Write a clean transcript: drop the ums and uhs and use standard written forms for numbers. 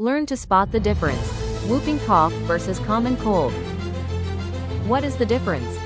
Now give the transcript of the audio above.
Learn to spot the difference. Whooping cough versus common cold. What is the difference?